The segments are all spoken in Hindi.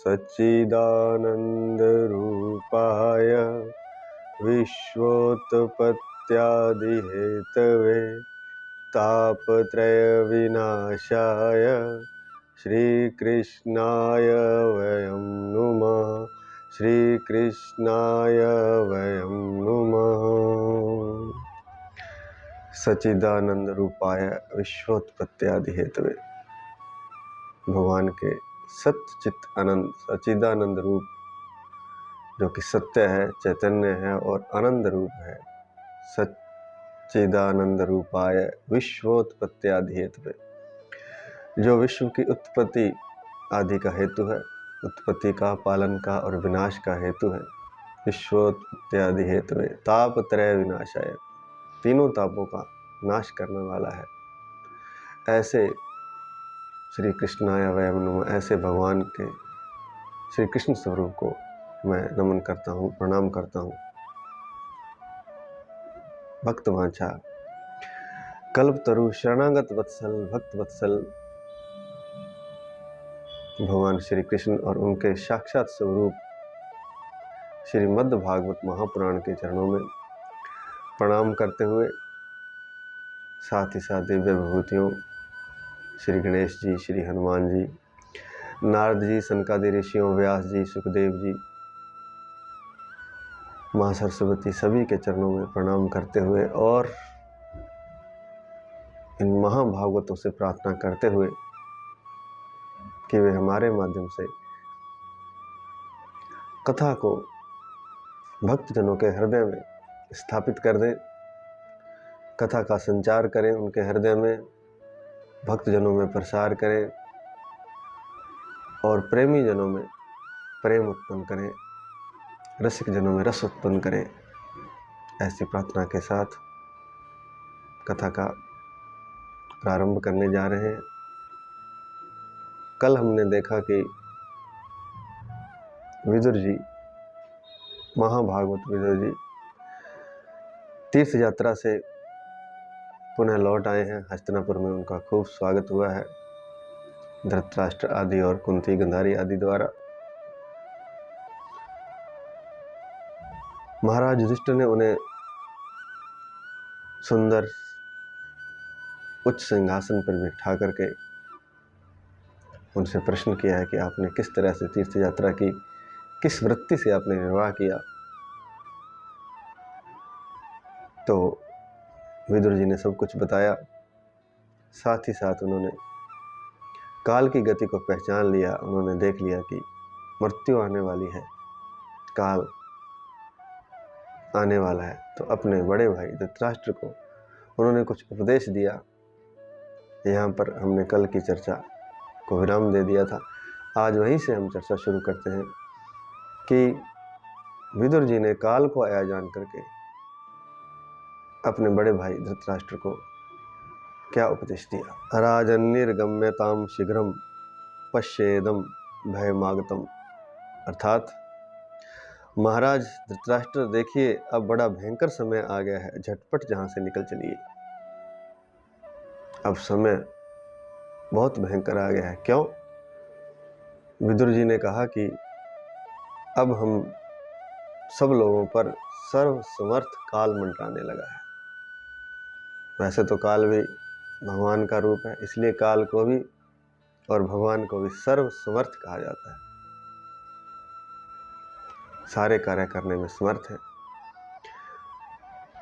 सच्चिदानन्दरूपाय विश्वोत्पत्त्यादिहेतवे तापत्रयविनाशाय श्रीकृष्णाय वयं नुमः। श्रीकृष्णाय वयं नुमः। सच्चिदानंद रूपाय विश्वोत्पत्त्यादि हेतवे, भगवान के सच्चित आनंद सच्चिदानंद रूप जो कि सत्य है, चैतन्य है और आनंद रूप है, सच्चिदानंद रूपाय विश्वोत्पत्त्यादि हेतवे, जो विश्व की उत्पत्ति आदि का हेतु है, उत्पत्ति का, पालन का और विनाश का हेतु है। विश्वोत्पत्त्यादि हेतवे तापत्रय विनाशाय, तीनों तापों का नाश करने वाला है। ऐसे श्री कृष्णाय वयं नमः, ऐसे भगवान के श्री कृष्ण स्वरूप को मैं नमन करता हूँ, प्रणाम करता हूँ। भक्त वांछा कल्पतरु शरणागत वत्सल भक्त वत्सल भगवान श्री कृष्ण और उनके साक्षात स्वरूप श्रीमद् भागवत महापुराण के चरणों में प्रणाम करते हुए, साथ ही साथ दिव्य विभूतियों श्री गणेश जी, श्री हनुमान जी, नारद जी, सनकादि ऋषियों, व्यास जी, सुखदेव जी, माँ सरस्वती, सभी के चरणों में प्रणाम करते हुए और इन महाभागवतों से प्रार्थना करते हुए कि वे हमारे माध्यम से कथा को भक्तजनों के हृदय में स्थापित कर दें, कथा का संचार करें, उनके हृदय में, भक्तजनों में प्रसार करें और प्रेमी जनों में प्रेम उत्पन्न करें, रसिक जनों में रस उत्पन्न करें। ऐसी प्रार्थना के साथ कथा का प्रारंभ करने जा रहे हैं। कल हमने देखा कि विदुर जी, महाभागवत विदुर जी तीर्थ यात्रा से पुनः लौट आए हैं हस्तिनापुर में। उनका खूब स्वागत हुआ है धृतराष्ट्र आदि और कुंती, गांधारी आदि द्वारा। महाराज युधिष्ठिर ने उन्हें सुंदर उच्च सिंहासन पर बिठा करके उनसे प्रश्न किया है कि आपने किस तरह से तीर्थ यात्रा की, किस वृत्ति से आपने निर्वाह किया। तो विदुर जी ने सब कुछ बताया। साथ ही साथ उन्होंने काल की गति को पहचान लिया। उन्होंने देख लिया कि मृत्यु आने वाली है, काल आने वाला है। तो अपने बड़े भाई धृतराष्ट्र को उन्होंने कुछ उपदेश दिया। यहाँ पर हमने कल की चर्चा को विराम दे दिया था। आज वहीं से हम चर्चा शुरू करते हैं कि विदुर जी ने काल को आया जान करके अपने बड़े भाई धृतराष्ट्र को क्या उपदेश दिया। राजन्निर्गम्यताम शीघ्रम पश्येदम भयमागतम, अर्थात महाराज धृतराष्ट्र देखिए, अब बड़ा भयंकर समय आ गया है, झटपट जहां से निकल चलिए। अब समय बहुत भयंकर आ गया है। क्यों? विदुर जी ने कहा कि अब हम सब लोगों पर सर्वसमर्थ काल मंडराने लगा है। वैसे तो काल भी भगवान का रूप है, इसलिए काल को भी और भगवान को भी सर्वसमर्थ कहा जाता है। सारे कार्य करने में समर्थ है।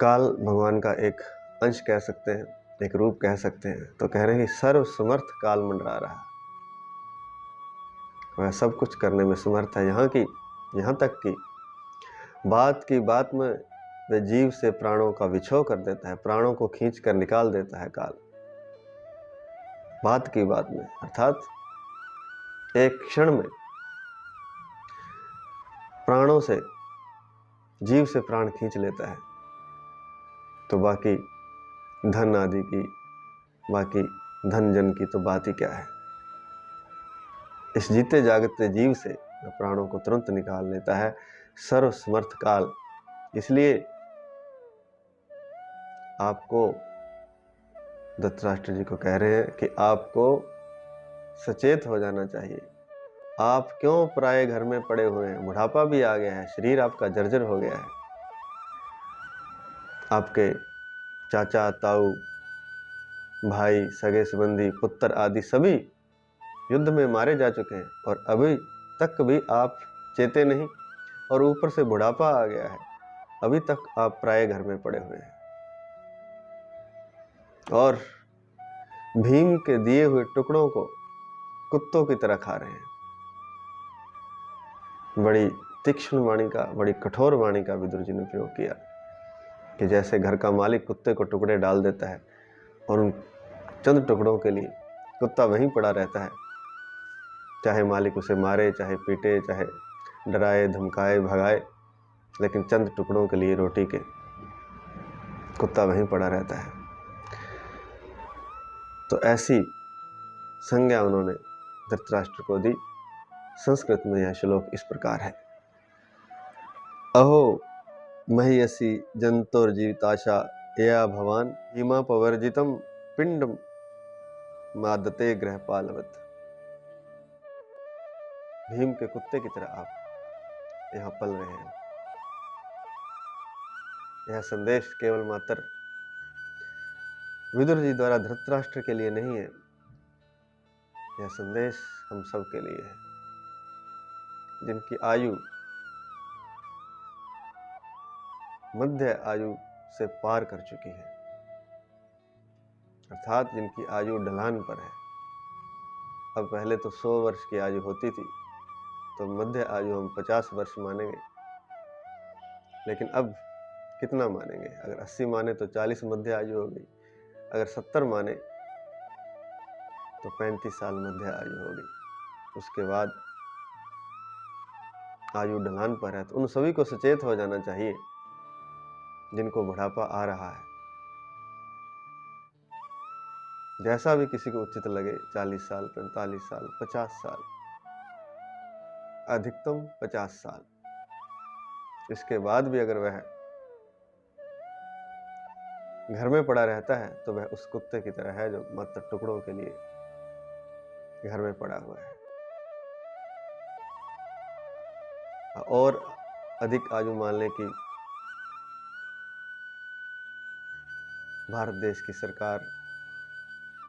काल भगवान का एक अंश कह सकते हैं, एक रूप कह सकते हैं। तो कह रहे हैं कि सर्वसमर्थ काल मंडरा रहा है, वह सब कुछ करने में समर्थ है। यहाँ तक कि बात की बात में वह जीव से प्राणों का विछोह कर देता है, प्राणों को खींच कर निकाल देता है काल, बात की बात में। अर्थात एक क्षण में प्राणों से, जीव से प्राण खींच लेता है। तो बाकी धन आदि की, बाकी धन जन की तो बात ही क्या है। इस जीते जागते जीव से प्राणों को तुरंत निकाल लेता है सर्वसमर्थ काल। इसलिए आपको, धृतराष्ट्र जी को कह रहे हैं कि आपको सचेत हो जाना चाहिए, आप क्यों पराये घर में पड़े हुए हैं? बुढ़ापा भी आ गया है, शरीर आपका जर्जर हो गया है। आपके चाचा, ताऊ, भाई, सगे संबंधी, पुत्र आदि सभी युद्ध में मारे जा चुके हैं और अभी तक भी आप चेते नहीं, और ऊपर से बुढ़ापा आ गया है, अभी तक आप पराये घर में पड़े हुए हैं और भीम के दिए हुए टुकड़ों को कुत्तों की तरह खा रहे हैं। बड़ी तीक्ष्ण वाणी का, बड़ी कठोर वाणी का विदुर जी ने प्रयोग किया कि जैसे घर का मालिक कुत्ते को टुकड़े डाल देता है और उन चंद टुकड़ों के लिए कुत्ता वहीं पड़ा रहता है, चाहे मालिक उसे मारे, चाहे पीटे, चाहे डराए, धमकाए, भगाए, लेकिन चंद टुकड़ों के लिए रोटी के कुत्ता वहीं पड़ा रहता है। तो ऐसी संज्ञा उन्होंने धृतराष्ट्र को दी। संस्कृत में यह श्लोक इस प्रकार है। अहो महीयसी जंतुर्जीविताशा या भवान हिमापवर्जितम पिंड मादते गृहपालवत। भीम के कुत्ते की तरह आप यहाँ पल रहे हैं। यह संदेश केवल मात्र विदुर जी द्वारा धृतराष्ट्र के लिए नहीं है, यह संदेश हम सब के लिए है, जिनकी आयु मध्य आयु से पार कर चुकी है, अर्थात जिनकी आयु ढलान पर है। अब पहले तो 100 वर्ष की आयु होती थी, तो मध्य आयु हम 50 वर्ष मानेंगे, लेकिन अब कितना मानेंगे? अगर 80 माने तो 40 मध्य आयु हो गई, अगर 70 माने तो 35 साल मध्य आयु होगी। उसके बाद आयु ढलान पर है, तो उन सभी को सचेत हो जाना चाहिए जिनको बुढ़ापा आ रहा है। जैसा भी किसी को उचित लगे, 40 साल, 45 साल, 50 साल, अधिकतम 50 साल, इसके बाद भी अगर वह घर में पड़ा रहता है तो वह उस कुत्ते की तरह है जो मात्र टुकड़ों के लिए घर में पड़ा हुआ है। और अधिक आयु मानने की भारत देश की सरकार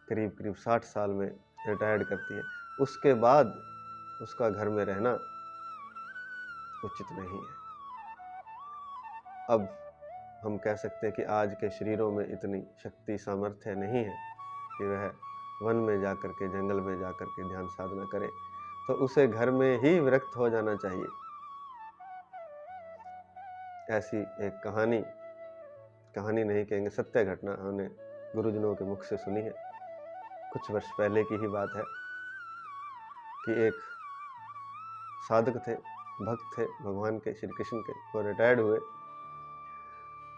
करीब करीब 60 साल में रिटायर्ड करती है। उसके बाद उसका घर में रहना उचित नहीं है। अब हम कह सकते हैं कि आज के शरीरों में इतनी शक्ति सामर्थ्य नहीं है कि वह वन में जाकर के, जंगल में जाकर के ध्यान साधना करे, तो उसे घर में ही विरक्त हो जाना चाहिए। ऐसी एक कहानी नहीं कहेंगे, सत्य घटना हमने गुरुजनों के मुख से सुनी है। कुछ वर्ष पहले की ही बात है कि एक साधक थे, भक्त थे भगवान के, श्री कृष्ण के, वो रिटायर्ड हुए,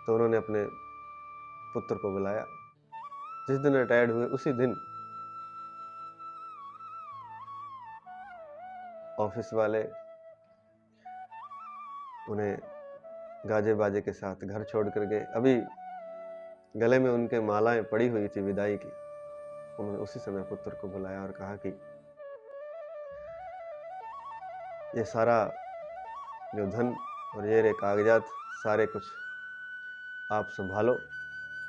तो उन्होंने अपने पुत्र को बुलाया। जिस दिन रिटायर्ड हुए उसी दिन ऑफिस वाले उन्हें गाजे बाजे के साथ घर छोड़ कर गए। अभी गले में उनके मालाएं पड़ी हुई थी विदाई की। उन्होंने उसी समय पुत्र को बुलाया और कहा कि ये सारा जो धन और ये रे कागजात सारे कुछ आप संभालो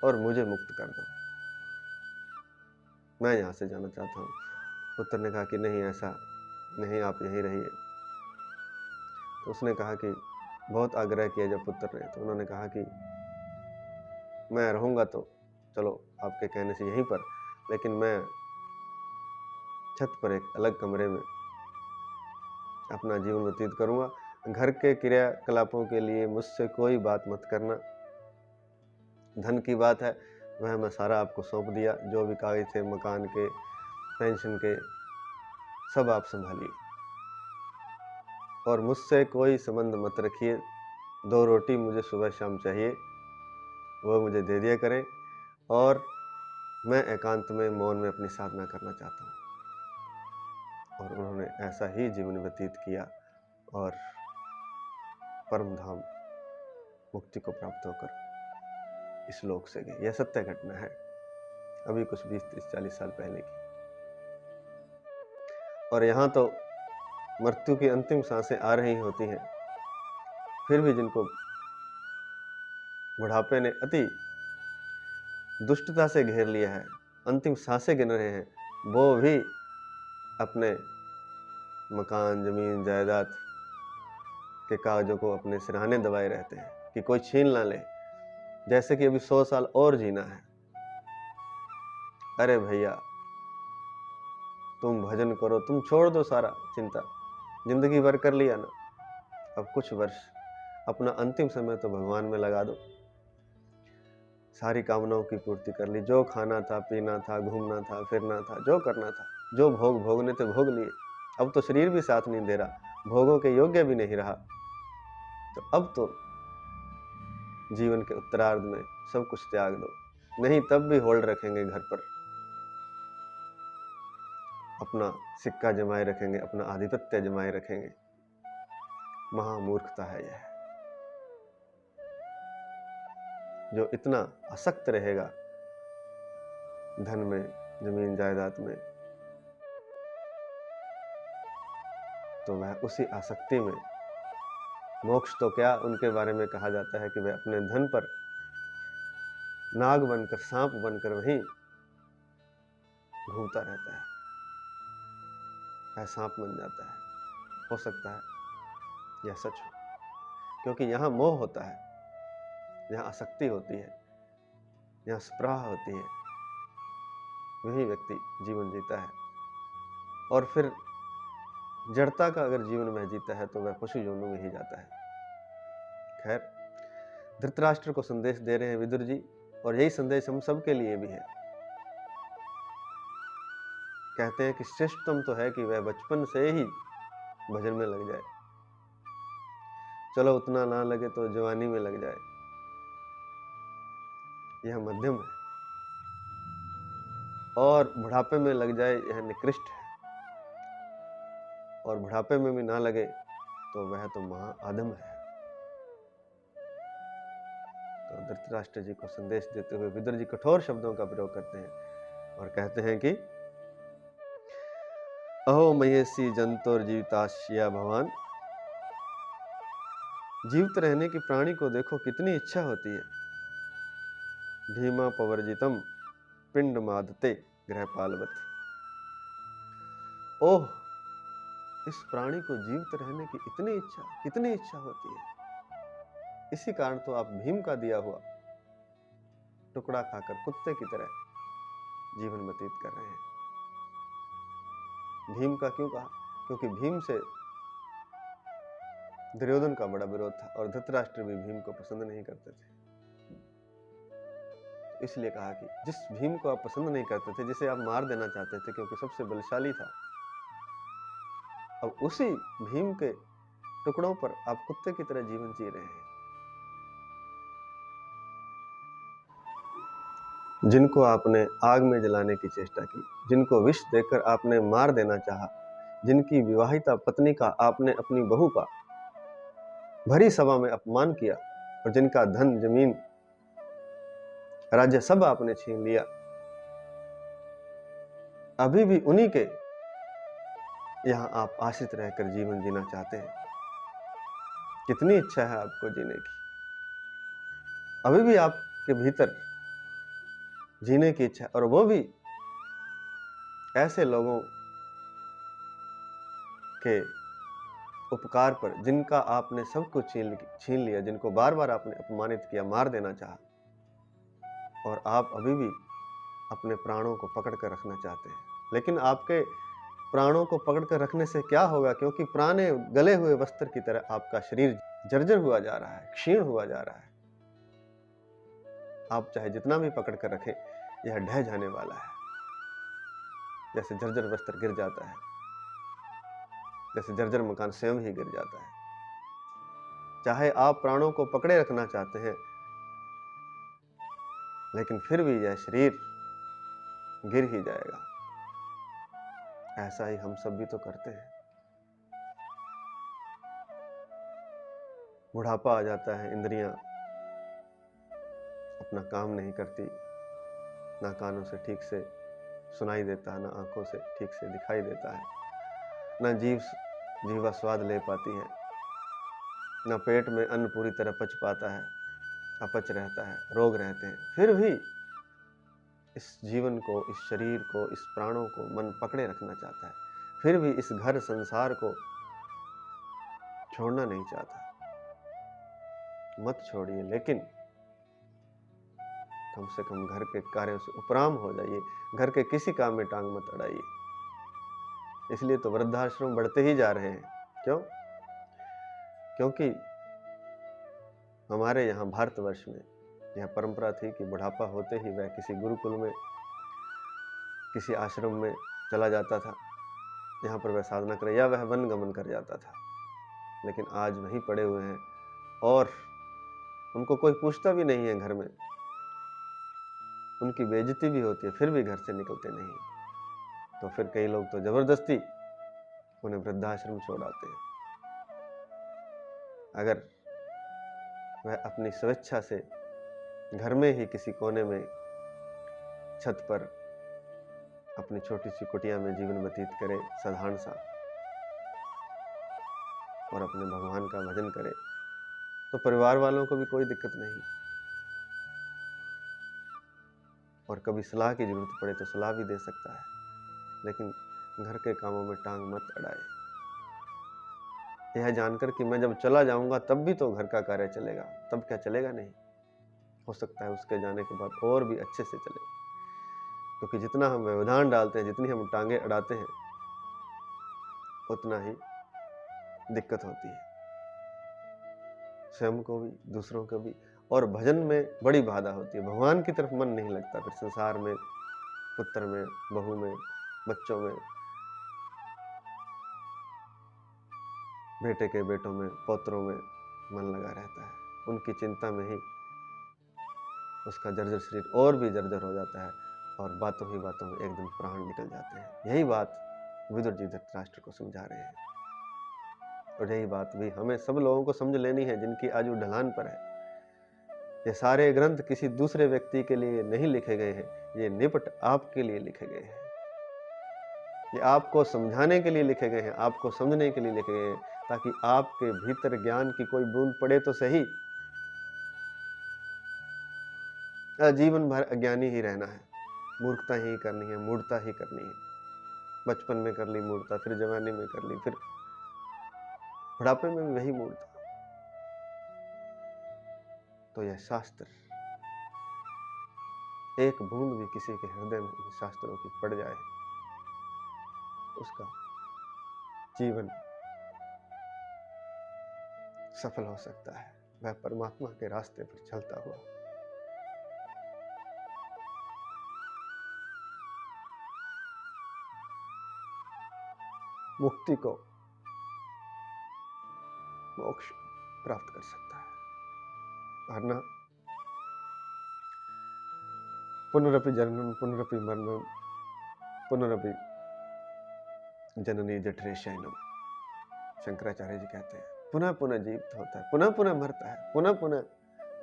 और मुझे मुक्त कर दो, मैं यहाँ से जाना चाहता हूँ। पुत्र ने कहा कि नहीं, ऐसा नहीं, आप यहीं रहिए। तो उसने कहा कि बहुत आग्रह किया जब पुत्र ने, तो उन्होंने कहा कि मैं रहूँगा तो चलो आपके कहने से यहीं पर, लेकिन मैं छत पर एक अलग कमरे में अपना जीवन व्यतीत करूँगा। घर के क्रियाकलापों के लिए मुझसे कोई बात मत करना। धन की बात है वह मैं सारा आपको सौंप दिया, जो भी कागज थे मकान के, पेंशन के, सब आप संभालिए और मुझसे कोई संबंध मत रखिए। 2 रोटी मुझे सुबह शाम चाहिए, वो मुझे दे दिया करें, और मैं एकांत में मौन में अपनी साधना करना चाहता हूँ। और उन्होंने ऐसा ही जीवन व्यतीत किया और परम धाम मुक्ति को प्राप्त होकर इस लोक से गए। यह सत्य घटना है, अभी कुछ 20, 30, 40 साल पहले की। और यहाँ तो मृत्यु की अंतिम सांसें आ रही होती हैं, फिर भी जिनको बुढ़ापे ने अति दुष्टता से घेर लिया है, अंतिम सांसें गिन रहे हैं, वो भी अपने मकान, जमीन, जायदाद के कागजों को अपने सिरहाने दबाए रहते हैं कि कोई छीन ना ले, जैसे कि अभी 100 साल और जीना है। अरे भैया, तुम भजन करो, तुम छोड़ दो सारा चिंता, जिंदगी भर कर लिया ना, अब कुछ वर्ष अपना अंतिम समय तो भगवान में लगा दो। सारी कामनाओं की पूर्ति कर ली, जो खाना था, पीना था, घूमना था, फिरना था, जो करना था, जो भोग भोगने थे भोग लिए। अब तो शरीर भी साथ नहीं दे रहा, भोगों के योग्य भी नहीं रहा, तो अब तो जीवन के उत्तरार्ध में सब कुछ त्याग दो, नहीं तब भी होल्ड रखेंगे घर पर, अपना सिक्का जमाए रखेंगे, अपना आधिपत्य जमाए रखेंगे। महामूर्खता है यह। जो इतना आसक्त रहेगा धन में, जमीन जायदाद में, तो वह उसी आसक्ति में, मोक्ष तो क्या, उनके बारे में कहा जाता है कि वह अपने धन पर नाग बनकर, सांप बनकर वहीं घूमता रहता है, वह सांप बन जाता है। हो सकता है यह सच हो, क्योंकि यहाँ मोह होता है, यहाँ आसक्ति होती है, यहाँ स्पृहा होती है, वही व्यक्ति जीवन जीता है। और फिर जड़ता का अगर जीवन में जीता है तो वह पशु योनि में ही जाता है। खैर, धृतराष्ट्र को संदेश दे रहे हैं विदुर जी, और यही संदेश हम सबके लिए भी है। कहते हैं कि श्रेष्ठतम तो है कि वह बचपन से ही भजन में लग जाए, चलो उतना ना लगे तो जवानी में लग जाए, यह मध्यम है, और बुढ़ापे में लग जाए यह निकृष्ट है, और बुढ़ापे में भी ना लगे तो वह तो महाअधम है। तो धृतराष्ट्र जी को संदेश देते हुए विदुर जी कठोर शब्दों का प्रयोग करते हैं और कहते हैं कि अहो मयेसी जंतुर जीविताश्या भवान, जीवित रहने की प्राणी को देखो कितनी इच्छा होती है। भीमा पवर्जितम पिंड मादते गृहपालवत। ओह, इस प्राणी को जीवित रहने की कितनी इच्छा होती है। इसी कारण तो आप भीम का दिया हुआ टुकड़ा खाकर कुत्ते की तरह जीवन व्यतीत कर रहे हैं। भीम का क्यों कहा? क्योंकि भीम से दुर्योधन का बड़ा विरोध था और धृतराष्ट्र भी भीम को पसंद नहीं करते थे। इसलिए कहा कि जिस भीम को आप पसंद नहीं करते थे, जिसे आप मार देना चाहते थे क्योंकि सबसे बलशाली था, अब उसी भीम के टुकड़ों पर आप कुत्ते की तरह जीवन जी रहे हैं। जिनको आपने आग में जलाने की चेष्टा की, जिनको विष देकर आपने मार देना चाहा, जिनकी विवाहिता पत्नी का आपने अपनी बहू का भरी सभा में अपमान किया, और जिनका धन, जमीन, राज्य सब आपने छीन लिया, अभी भी उन्हीं के यहां आप आश्रित रहकर जीवन जीना चाहते हैं। कितनी इच्छा है आपको जीने की, अभी भी आपके भीतर जीने की इच्छा, और वो भी ऐसे लोगों के उपकार पर जिनका आपने सब कुछ छीन लिया, जिनको बार बार आपने अपमानित किया, मार देना चाहा, और आप अभी भी अपने प्राणों को पकड़ कर रखना चाहते हैं। लेकिन आपके प्राणों को पकड़ कर रखने से क्या होगा, क्योंकि पुराने गले हुए वस्त्र की तरह आपका शरीर जर्जर हुआ जा रहा है, क्षीण हुआ जा रहा है। आप चाहे जितना भी पकड़ कर रखें, यह ढह जाने वाला है। जैसे जर्जर वस्त्र गिर जाता है, जैसे जर्जर मकान स्वयं ही गिर जाता है। चाहे आप प्राणों को पकड़े रखना चाहते हैं, लेकिन फिर भी यह शरीर गिर ही जाएगा। ऐसा ही हम सब भी तो करते हैं। बुढ़ापा आ जाता है, इंद्रियां अपना काम नहीं करती, ना कानों से ठीक से सुनाई देता है, ना आंखों से ठीक से दिखाई देता है, ना जीभ जीवा स्वाद ले पाती है, न पेट में अन्न पूरी तरह पच पाता है, अपच रहता है, रोग रहते हैं। फिर भी इस जीवन को, इस शरीर को, इस प्राणों को मन पकड़े रखना चाहता है, फिर भी इस घर संसार को छोड़ना नहीं चाहता। मत छोड़िए, लेकिन कम से कम घर के कार्यों से उपराम हो जाइए, घर के किसी काम में टांग मत अड़ाइए। इसलिए तो वृद्धाश्रम बढ़ते ही जा रहे हैं। क्यों? क्योंकि हमारे यहाँ भारतवर्ष में यह परंपरा थी कि बुढ़ापा होते ही वह किसी गुरुकुल में, किसी आश्रम में चला जाता था, यहाँ पर वह साधना करे, या वह वन गमन कर जाता था। लेकिन आज वहीं पड़े हुए हैं और उनको कोई पूछता भी नहीं है घर में, उनकी बेइज्जती भी होती है, फिर भी घर से निकलते नहीं। तो फिर कई लोग तो जबरदस्ती उन्हें वृद्धाश्रम छोड़ाते हैं। अगर वह अपनी स्वेच्छा से घर में ही किसी कोने में, छत पर अपनी छोटी सी कुटिया में जीवन व्यतीत करे साधारण सा, और अपने भगवान का भजन करे, तो परिवार वालों को भी कोई दिक्कत नहीं। और कभी सलाह की जरूरत पड़े तो सलाह भी दे सकता है, लेकिन घर के कामों में टांग मत अड़ाए। यह जानकर कि मैं जब चला जाऊंगा तब भी तो घर का कार्य चलेगा, तब क्या चलेगा नहीं? हो सकता है उसके जाने के बाद और भी अच्छे से चले, क्योंकि जितना हम व्यवधान डालते हैं, जितनी हम टांगे अड़ाते हैं, उतना ही दिक्कत होती है, स्वयं को भी, दूसरों को भी। और भजन में बड़ी बाधा होती है, भगवान की तरफ मन नहीं लगता। फिर संसार में, पुत्र में, बहू में, बच्चों में, बेटे के बेटों में, पौत्रों में मन लगा रहता है। उनकी चिंता में ही उसका जर्जर शरीर और भी जर्जर हो जाता है, और बातों ही बातों में एक दिन प्राण निकल जाते हैं। यही बात विदुर जी धृतराष्ट्र को समझा रहे हैं, और यही बात भी हमें सब लोगों को समझ लेनी है जिनकी आयु ढलान पर है। ये सारे ग्रंथ किसी दूसरे व्यक्ति के लिए नहीं लिखे गए हैं, ये निपट आपके लिए लिखे गए हैं। ये आपको समझाने के लिए लिखे गए हैं, आपको समझने के लिए लिखे गए हैं, ताकि आपके भीतर ज्ञान की कोई बूंद पड़े तो सही। जीवन भर अज्ञानी ही रहना है, मूर्खता ही करनी है, मूढ़ता ही करनी है। बचपन में कर ली मूर्खता, फिर जवानी में कर ली, फिर बुढ़ापे में भी वही मूर्खता। तो यह शास्त्र, एक बूंद भी किसी के हृदय में शास्त्रों की पड़ जाए, उसका जीवन सफल हो सकता है, वह परमात्मा के रास्ते पर चलता हुआ। मुक्ति को, मोक्ष प्राप्त कर सकता है। वरना पुनरपि जननम पुनरपि मरणम पुनरपि जननी जठरे शयनम, शंकराचार्य जी कहते हैं, पुनः पुनः जीवित होता है, पुनः पुनः मरता है, पुनः पुनः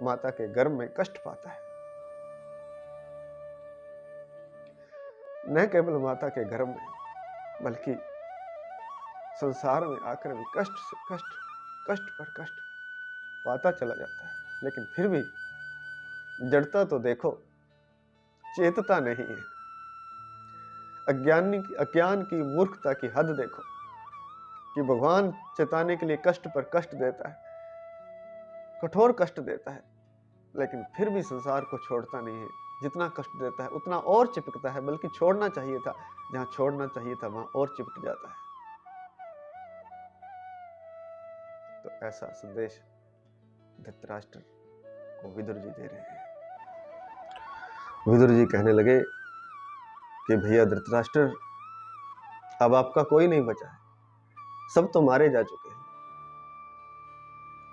माता के गर्भ में कष्ट पाता है। न केवल माता के गर्भ में, बल्कि संसार में आकर भी कष्ट से कष्ट, कष्ट पर कष्ट पाता चला जाता है। लेकिन फिर भी जड़ता तो देखो, चेतता नहीं है। अज्ञान की मूर्खता की हद देखो, कि भगवान चेताने के लिए कष्ट पर कष्ट देता है, कठोर कष्ट देता है, लेकिन फिर भी संसार को छोड़ता नहीं है। जितना कष्ट देता है उतना और चिपकता है, बल्कि छोड़ना चाहिए था, जहां छोड़ना चाहिए था वहां और चिपट जाता है। तो ऐसा संदेश धृतराष्ट्र को विदुर जी दे रहे हैं। विदुर जी कहने लगे कि भैया धृतराष्ट्र, अब आपका कोई नहीं बचा है, सब तो मारे जा चुके हैं।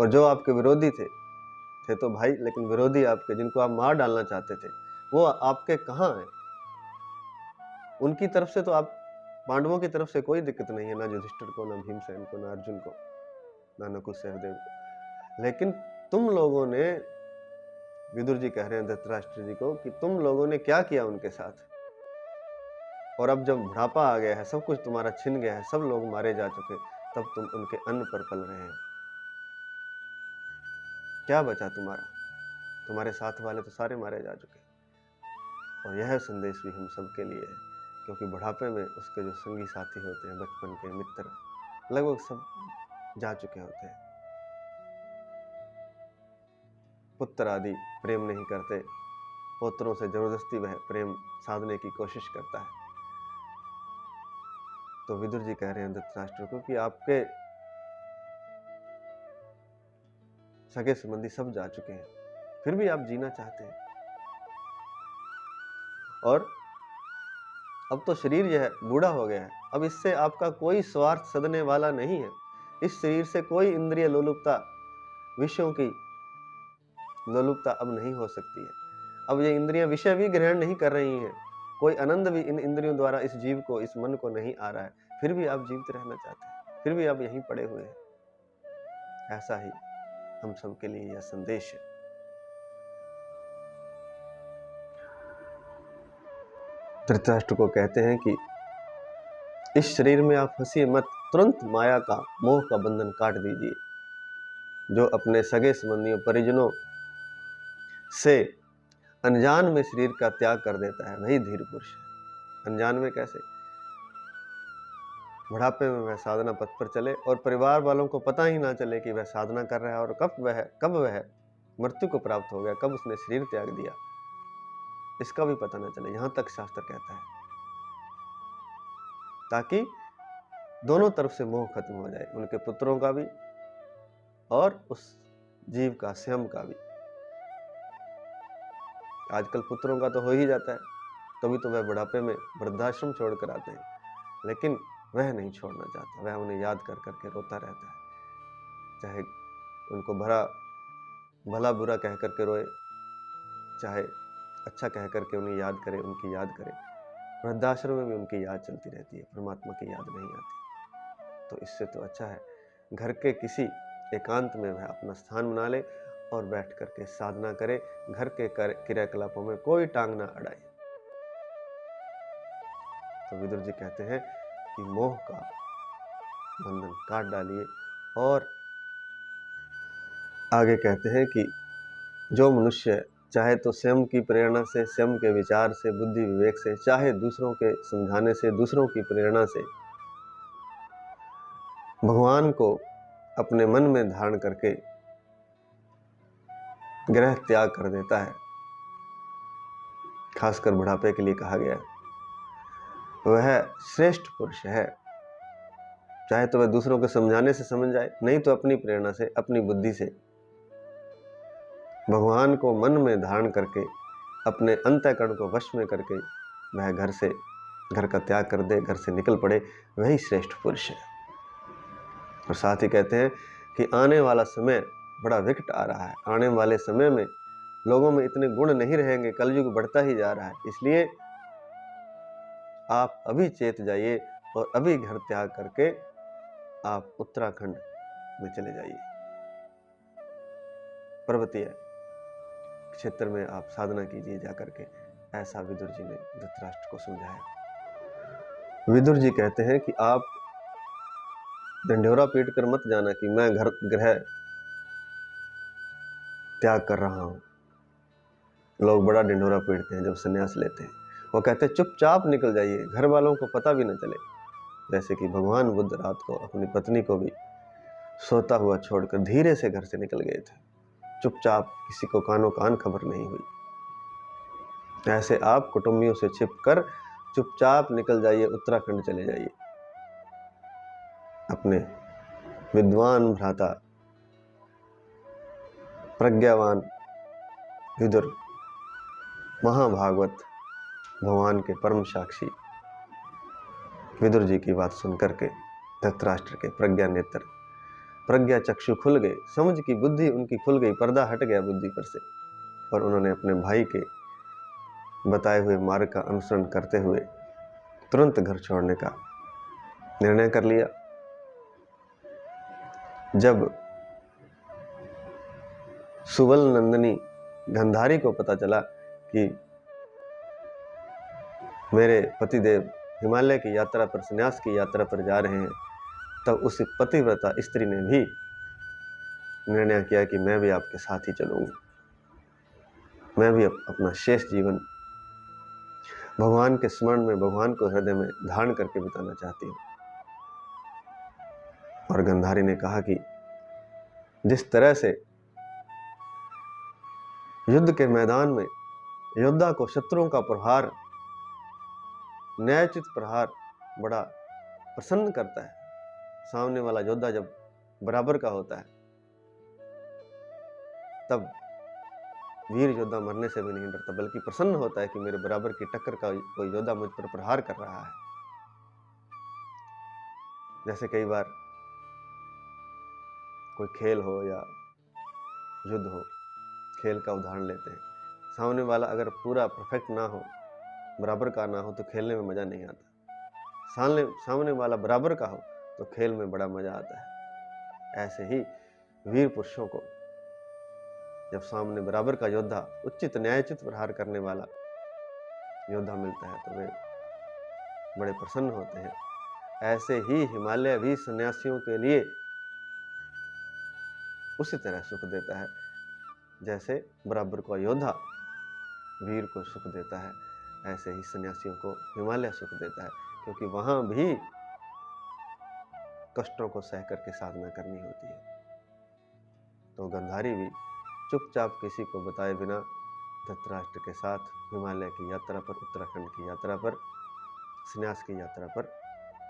और जो आपके विरोधी थे तो भाई, लेकिन विरोधी आपके, जिनको आप मार डालना चाहते थे, वो आपके कहाँ हैं? उनकी तरफ से तो आप, पांडवों की तरफ से कोई दिक्कत नहीं है, ना युधिष्ठिर को, ना भीमसेन को, ना अर्जुन को, ना नकुल सहदेव को। लेकिन तुम लोगों ने, विदुर जी कह रहे हैं धृतराष्ट्र जी को, कि तुम लोगों ने क्या किया उनके साथ। और अब जब बुढ़ापा आ गया है, सब कुछ तुम्हारा छिन गया है, सब लोग मारे जा चुके, तब तुम उनके अन्न पर पल रहे हो। क्या बचा तुम्हारा? तुम्हारे साथ वाले तो सारे मारे जा चुके। और यह संदेश भी हम सबके लिए है, क्योंकि बुढ़ापे में उसके जो संगी साथी होते हैं, बचपन के मित्र, लगभग सब जा चुके होते हैं। पुत्र आदि प्रेम नहीं करते, पुत्रों से जबरदस्ती वह प्रेम साधने की कोशिश करता है। तो विदुर जी कह रहे हैं धृतराष्ट्र को कि आपके सगे संबंधी सब जा चुके हैं, फिर भी आप जीना चाहते हैं। और अब तो शरीर यह बूढ़ा हो गया है, अब इससे आपका कोई स्वार्थ सदने वाला नहीं है। इस शरीर से कोई इंद्रिय लोलुपता, विषयों की लोलुपता अब नहीं हो सकती है। अब ये इंद्रियां विषय भी ग्रहण नहीं कर रही हैं, कोई आनंद भी इन इंद्रियों द्वारा इस जीव को, इस मन को नहीं आ रहा है, फिर भी आप जीवित रहना चाहते हैं, फिर भी आप यहीं पड़े हुए हैं। ऐसा ही हम सबके लिए यह संदेश है। धृतराष्ट्र को कहते हैं कि इस शरीर में आप फंसिए मत, तुरंत माया का, मोह का बंधन काट दीजिए। जो अपने सगे संबंधियों, परिजनों से अनजान में शरीर का त्याग कर देता है, वही धीर पुरुष है। अनजान में कैसे? बुढ़ापे में वह साधना पथ पर चले और परिवार वालों को पता ही ना चले कि वह साधना कर रहा है, और कब वह मृत्यु को प्राप्त हो गया, कब उसने शरीर त्याग दिया, इसका भी पता ना चले। यहां तक शास्त्र कहता है, ताकि दोनों तरफ से मोह खत्म हो जाए, उनके पुत्रों का भी और उस जीव का, स्वयं का भी। आजकल पुत्रों का तो हो ही जाता है, तभी तो वह बुढ़ापे में वृद्धाश्रम छोड़कर आते हैं, लेकिन वह नहीं छोड़ना चाहता। वह उन्हें याद कर करके रोता रहता है, चाहे उनको भला बुरा कह करके रोए, चाहे अच्छा कह करके उन्हें याद करे, उनकी याद करे। वृद्धाश्रम में भी उनकी याद चलती रहती है, परमात्मा की याद नहीं आती। तो इससे तो अच्छा है घर के किसी एकांत में वह अपना स्थान बना ले और बैठ करके साधना करे, घर के क्रियाकलापों में कोई टांग ना अड़ाए। तो विदुर जी कहते हैं कि मोह का बंधन काट डालिए। और आगे कहते हैं कि जो मनुष्य चाहे तो स्वयं की प्रेरणा से, स्वयं के विचार से, बुद्धि विवेक से, चाहे दूसरों के समझाने से, दूसरों की प्रेरणा से भगवान को अपने मन में धारण करके ग्रह त्याग कर देता है, खासकर बुढ़ापे के लिए कहा गया, वह श्रेष्ठ पुरुष है। चाहे तो वह दूसरों को समझाने से समझ जाए, नहीं तो अपनी प्रेरणा से, अपनी बुद्धि से भगवान को मन में धारण करके, अपने अंतःकरण को वश में करके वह घर का त्याग कर दे, घर से निकल पड़े, वही श्रेष्ठ पुरुष है। और साथ ही कहते हैं कि आने वाला समय बड़ा विकट आ रहा है। आने वाले समय में लोगों में इतने गुण नहीं रहेंगे, कलयुग बढ़ता ही जा रहा है। इसलिए आप अभी चेत जाइए और अभी घर त्याग करके आप उत्तराखंड में चले जाइए, पर्वतीय क्षेत्र में आप साधना कीजिए जाकर के। ऐसा विदुर जी ने धृतराष्ट्र को समझाया। विदुर जी कहते हैं कि आप ढंढोरा पीट कर मत जाना कि मैं ग्रह त्याग कर रहा हूं। लोग बड़ा ढिंढोरा पीटते हैं जब संन्यास लेते हैं। वो कहते हैं चुपचाप निकल जाइए, घर वालों को पता भी न चले। जैसे कि भगवान बुद्ध रात को अपनी पत्नी को भी सोता हुआ छोड़कर धीरे से घर से निकल गए थे, चुपचाप, किसी को कानों कान खबर नहीं हुई। ऐसे आप कुटुंबियों से छिपकर चुपचाप निकल जाइए, उत्तराखंड चले जाइए। अपने विद्वान भ्राता, प्रज्ञावान विदुर, महाभागवत, भगवान के परम साक्षी विदुर जी की बात सुन करके धृतराष्ट्र के प्रज्ञा नेत्र, प्रज्ञा चक्षु खुल गए, समझ की बुद्धि उनकी खुल गई, पर्दा हट गया बुद्धि पर से, और उन्होंने अपने भाई के बताए हुए मार्ग का अनुसरण करते हुए तुरंत घर छोड़ने का निर्णय कर लिया। जब सुबल नंदिनी गंधारी को पता चला कि मेरे पतिदेव हिमालय की यात्रा पर, संन्यास की यात्रा पर जा रहे हैं, तब उस पतिव्रता स्त्री ने भी निर्णय किया कि मैं भी आपके साथ ही चलूंगी, मैं भी अपना शेष जीवन भगवान के स्मरण में, भगवान को हृदय में धारण करके बिताना चाहती हूँ। और गंधारी ने कहा कि जिस तरह से युद्ध के मैदान में योद्धा को शत्रुओं का प्रहार, न्यायोचित प्रहार बड़ा प्रसन्न करता है, सामने वाला योद्धा जब बराबर का होता है तब वीर योद्धा मरने से भी नहीं डरता, बल्कि प्रसन्न होता है कि मेरे बराबर की टक्कर का कोई योद्धा मुझ पर प्रहार कर रहा है। जैसे कई बार कोई खेल हो या युद्ध हो, खेल का उदाहरण लेते हैं, सामने वाला अगर पूरा परफेक्ट ना हो, बराबर का ना हो तो खेलने में मजा नहीं आता। सामने वाला बराबर का हो तो खेल में बड़ा मजा आता है। ऐसे ही वीर पुरुषों को जब सामने बराबर का योद्धा, उचित न्यायोचित प्रहार करने वाला योद्धा मिलता है तो वे बड़े प्रसन्न होते हैं। ऐसे ही हिमालय भी सन्यासियों के लिए उसी तरह सुख देता है जैसे बराबर का योद्धा वीर को सुख देता है, ऐसे ही सन्यासियों को हिमालय सुख देता है, क्योंकि वहां भी कष्टों को सह करके साधना करनी होती है। तो गंधारी भी चुपचाप किसी को बताए बिना धृतराष्ट्र के साथ हिमालय की यात्रा पर, उत्तराखंड की यात्रा पर, संन्यास की यात्रा पर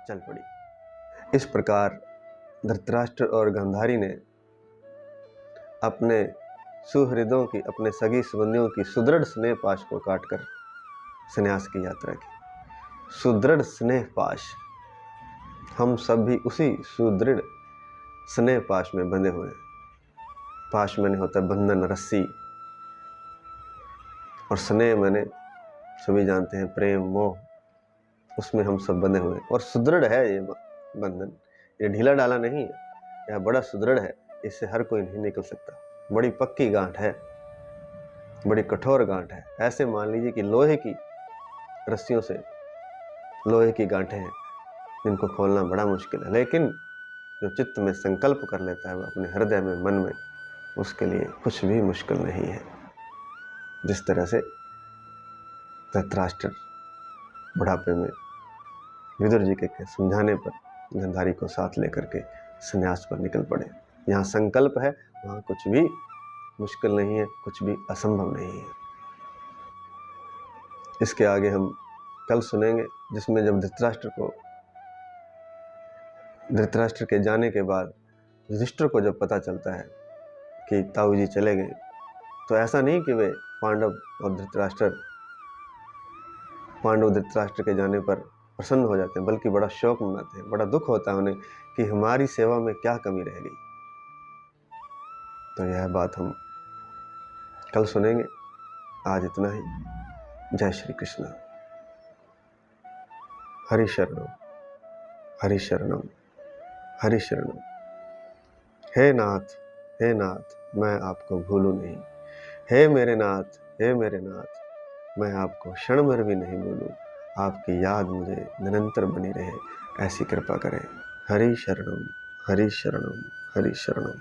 चल पड़ी। इस प्रकार धृतराष्ट्र और गंधारी ने अपने सुहृदों की, अपने सगी संबंधियों की सुदृढ़ स्नेह पाश को काटकर संन्यास की यात्रा की। सुदृढ़ स्नेह पाश, हम सब भी उसी सुदृढ़ स्नेह पाश में बंधे हुए हैं। पाश मैंने होता है बंधन, रस्सी, और स्नेह मैंने सभी जानते हैं प्रेम, मोह, उसमें हम सब बंधे हुए हैं। और सुदृढ़ है ये बंधन, ये ढीला डाला नहीं है, यह बड़ा सुदृढ़ है, इससे हर कोई नहीं निकल सकता। बड़ी पक्की गांठ है, बड़ी कठोर गांठ है। ऐसे मान लीजिए कि लोहे की रस्सियों से लोहे की गांठें हैं जिनको खोलना बड़ा मुश्किल है, लेकिन जो चित्त में संकल्प कर लेता है वो अपने हृदय में, मन में, उसके लिए कुछ भी मुश्किल नहीं है। जिस तरह से धृतराष्ट्र बुढ़ापे में विदुर जी के समझाने पर गंधारी को साथ लेकर के संन्यास पर निकल पड़े। यहाँ संकल्प है, वहाँ कुछ भी मुश्किल नहीं है, कुछ भी असंभव नहीं है। इसके आगे हम कल सुनेंगे, जिसमें जब धृतराष्ट्र के जाने के बाद युधिष्ठिर को जब पता चलता है कि ताऊ जी चले गए, तो ऐसा नहीं कि वे पांडव धृतराष्ट्र के जाने पर प्रसन्न हो जाते हैं, बल्कि बड़ा शोक मनाते हैं, बड़ा दुख होता है उन्हें कि हमारी सेवा में क्या कमी रह गई। तो यह बात हम कल सुनेंगे। आज इतना ही। जय श्री कृष्ण। हरि शरणम, हरि शरणम, हरि शरणम। हे नाथ, हे नाथ, मैं आपको भूलूं नहीं। हे मेरे नाथ, हे मेरे नाथ, मैं आपको क्षण भर भी नहीं भूलूं। आपकी याद मुझे निरंतर बनी रहे, ऐसी कृपा करें। हरि शरणम, हरि शरणम, हरि शरणम।